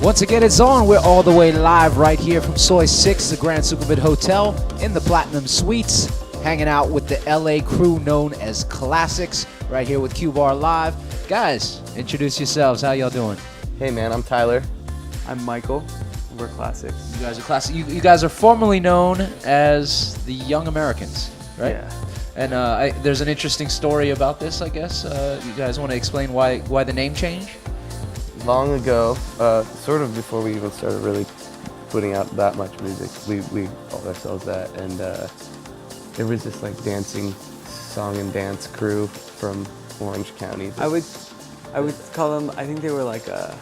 Once again, it's on. We're all the way live right here from Soy 6, the Grand Sukhumvit Hotel in the Platinum Suites, hanging out with the LA crew known as Classixx, right here with QBar Live. Guys, introduce yourselves. How y'all doing? Hey man, I'm Tyler. I'm Michael. We're Classixx. You guys are Classixx. You guys are formerly known as the Young Americans, right? Yeah. And there's an interesting story about this, I guess. You guys want to explain why the name change? Long ago, sort of before we even started really putting out that much music, we called ourselves that, and it was this like dancing, song and dance crew from Orange County. I would call them. I think they were like a.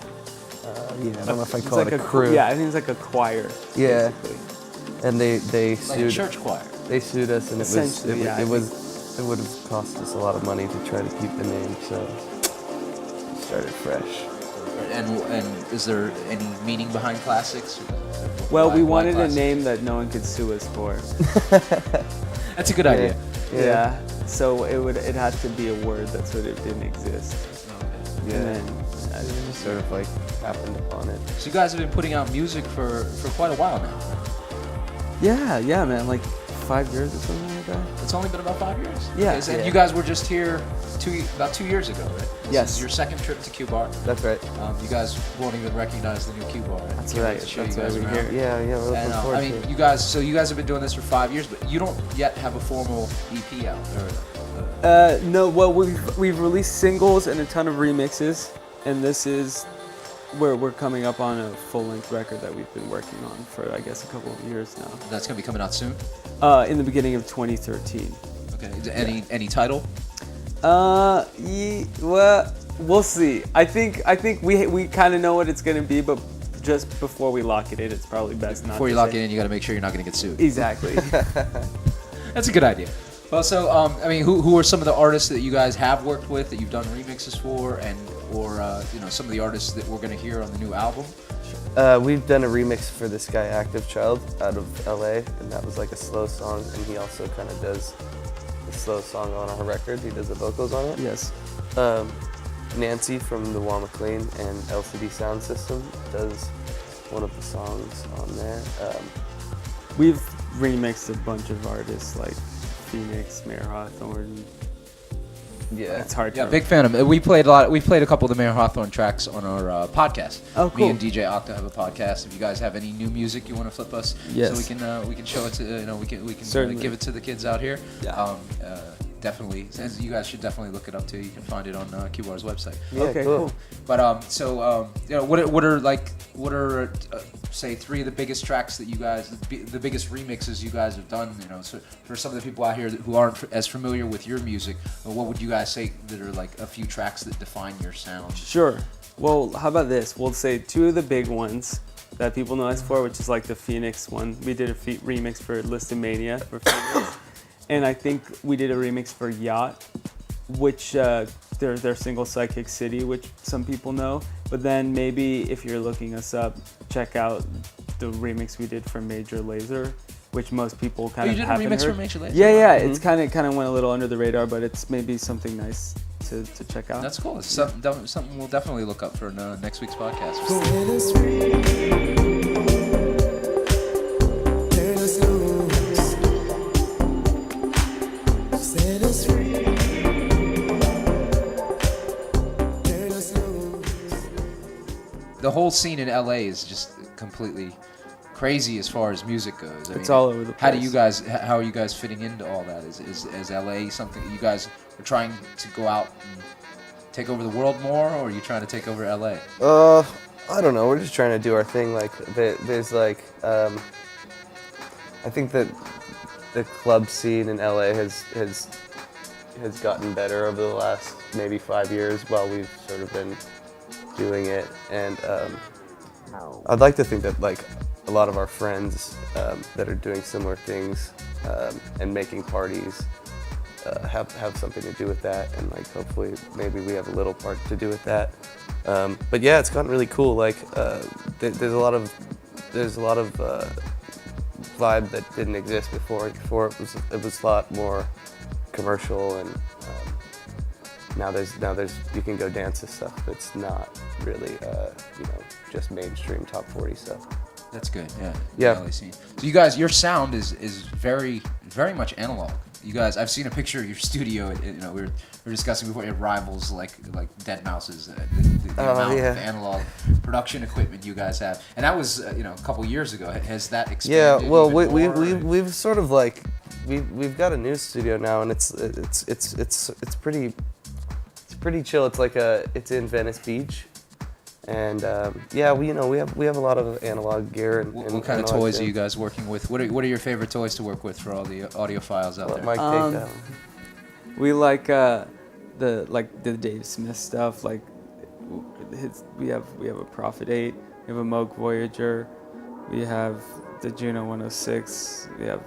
I don't know if I call it a crew. Yeah, I think it's like a choir. Yeah. Basically. And they Like sued. a church choir. They sued us, and it would have cost us a lot of money to try to keep the name, so we started fresh. And is there any meaning behind Classixx? Well, we Why wanted a Classixx? name that no one could sue us for. That's a good idea. Yeah. So it had to be a word that sort of didn't exist. Yeah. And then It just sort of like happened upon it. So you guys have been putting out music for quite a while now. yeah, man, like 5 years or something like that. It's only been about 5 years. Yeah. Okay, so Yeah. you guys were just here about 2 years ago, right? This Yes. is your second trip to QBar. That's right. You guys won't even recognize the new QBar. Right? That's Can't wait right. to show That's you why guys we're around. here. Yeah, we're looking And forward I to mean, it. you guys have been doing this for 5 years, but you don't yet have a formal EP out. No, well, we've released singles and a ton of remixes, and this is where we're coming up on a full-length record that we've been working on for, I guess, a couple of years now. That's gonna be coming out soon. In the beginning of 2013. Okay. Any title? Well, we'll see. I think we kind of know what it's gonna be, but just before we lock it in, it's probably best not. Before you to lock say. it in, you got to make sure you're not gonna get sued. Exactly. That's a good idea. Well, so I mean, who are some of the artists that you guys have worked with that you've done remixes for, or some of the artists that we're gonna hear on the new album? We've done a remix for this guy Active Child out of LA, and that was like a slow song, and he also kind of does the slow song on our record. He does the vocals on it. Yes. Nancy from the Wah McLean and LCD Sound System does one of the songs on there. We've remixed a bunch of artists like Phoenix, Mayor Hawthorne. Yeah. It's hard to. Yeah, big fan of them. We played a couple of the Mayor Hawthorne tracks on our podcast. Oh, cool. Me and DJ Octa have a podcast. If you guys have any new music you want to flip us, Yes. so we can show it to we can Certainly. give it to the kids out here. Yeah. Definitely, and you guys should definitely look it up too. You can find it on QBar's website. Yeah, Okay, cool. cool. But what are say three of the biggest tracks that you guys, the biggest remixes you guys have done? So for some of the people out here who aren't as familiar with your music, what would you guys say that are like a few tracks that define your sound? Sure. Well, how about this? We'll say two of the big ones that people know us for, which is like the Phoenix one. We did a remix for Listomania for Phoenix. And I think we did a remix for Yacht, which their single Psychic City, which some people know. But then maybe if you're looking us up, check out the remix we did for Major Lazer, which most people kind of haven't heard. You did a remix for Major Lazer? Yeah. It's kind of went a little under the radar, but it's maybe something nice to check out. That's cool. It's something we'll definitely look up for next week's podcast. The whole scene in LA is just completely crazy as far as music goes. It's all over the place. How are you guys fitting into all that? Is LA something that you guys are trying to go out and take over the world more, or are you trying to take over LA? I don't know. We're just trying to do our thing. Like, there's like, I think that the club scene in LA has gotten better over the last maybe 5 years while we've sort of been doing it, and I'd like to think that like a lot of our friends that are doing similar things and making parties have something to do with that, and like hopefully maybe we have a little part to do with that. But yeah, it's gotten really cool. Like there's a lot of vibe that didn't exist before. Before it was a lot more commercial and now there's you can go dance to stuff that's not really just mainstream top 40 stuff. That's good. Yeah. Yeah. LA scene. So you guys, your sound is very much analog. You guys, I've seen a picture of your studio. We were discussing before. You have rivals like Dead Mouses. The amount of analog production equipment you guys have, and that was a couple years ago. Has that expanded? Yeah. Well, even more, we've sort of like we've got a new studio now, and it's pretty chill. It's in Venice Beach. And we have a lot of analog gear. And what kind of toys are you guys working with? What are your favorite toys to work with for all the audiophiles out there? Mike, take that one. We like the Dave Smith stuff. Like we have a Prophet 8, we have a Moog Voyager, we have the Juno 106. We have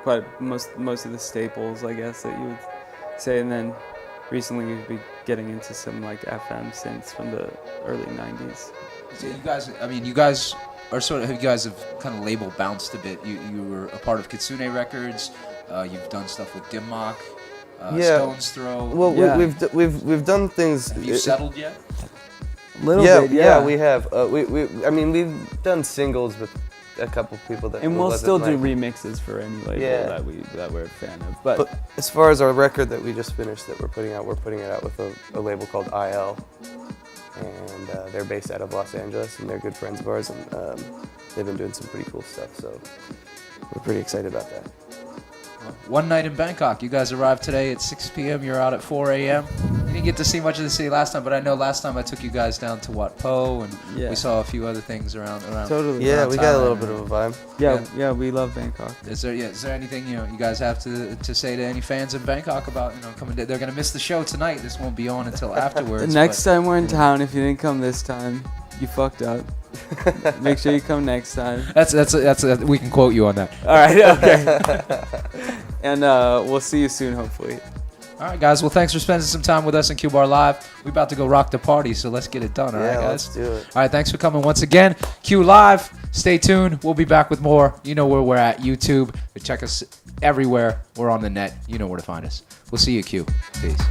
quite most of the staples, I guess, that you would say. And then recently we've been getting into some like FM synths from the early 90s. So you guys are you guys have kind of label bounced a bit. You were a part of Kitsune Records. You've done stuff with Dimmock, Stone's Throw. Well, yeah. we've done things. Have you settled yet? Little bit, yeah. We have. We've done singles with a couple people that. And we'll still do remixes for any label that we're a fan of. But as far as our record that we just finished that we're putting it out with a label called IL, and they're based out of Los Angeles, and they're good friends of ours, and they've been doing some pretty cool stuff. So we're pretty excited about that. One night in Bangkok. You guys arrived today at 6 p.m. You're out at 4 a.m. You didn't get to see much of the city last time, but I know last time I took you guys down to Wat Po, and we saw a few other things around. Totally. Yeah, we got a little bit of a vibe. Yeah, we love Bangkok. Is there anything you guys have to say to any fans in Bangkok about coming? They're gonna miss the show tonight. This won't be on until afterwards. The next time we're in town, if you didn't come this time, you fucked up. Make sure you come next time. We can quote you on that. All right, okay. And we'll see you soon, hopefully. All right, guys. Well, thanks for spending some time with us in QBar Live. We're about to go rock the party, so let's get it done. All right, guys. Let's do it. All right, thanks for coming once again. Q Live. Stay tuned. We'll be back with more. You know where we're at. YouTube. Check us everywhere. We're on the net. You know where to find us. We'll see you, Q. Peace.